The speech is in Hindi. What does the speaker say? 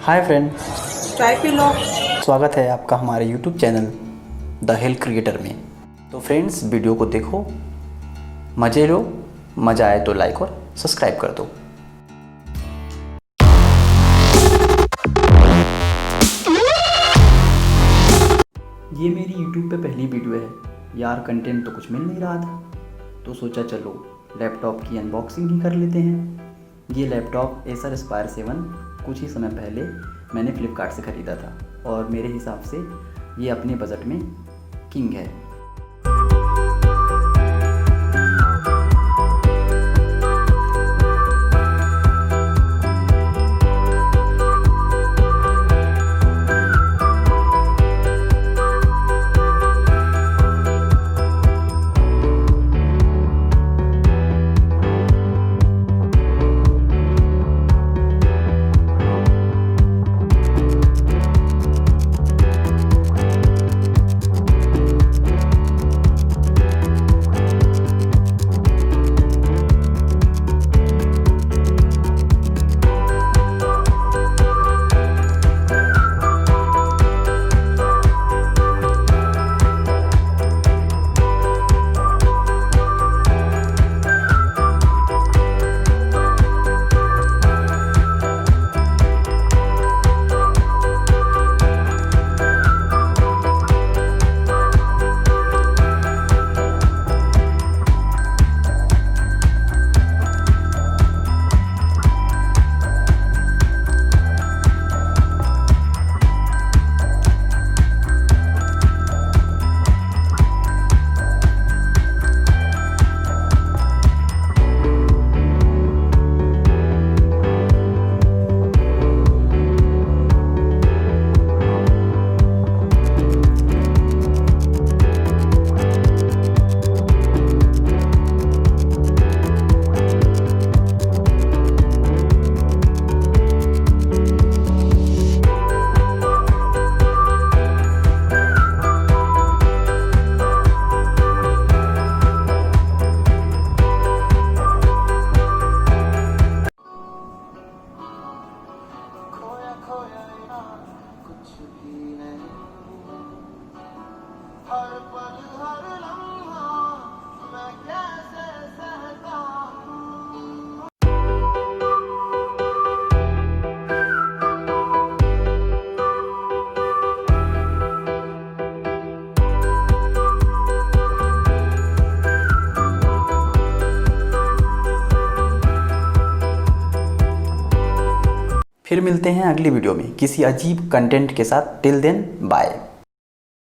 हाय फ्रेंड, चाय पी लो। स्वागत है आपका हमारे YouTube channel the health creator में। तो फ्रेंड्स, वीडियो को देखो, मज़े लो, मज़ा आए तो लाइक और सब्सक्राइब कर दो। ये मेरी यूट्यूब पे पहली वीडियो है यार, कंटेंट तो कुछ मिल नहीं रहा था, तो सोचा चलो लैपटॉप की अनबॉक्सिंग ही कर लेते हैं। ये लैपटॉप एसर एस्पायर 7 कुछ ही समय पहले मैंने फ्लिपकार्ट से ख़रीदा था और मेरे हिसाब से ये अपने बजट में किंग है। फिर मिलते हैं अगली वीडियो में किसी अजीब कंटेंट के साथ। Till then bye.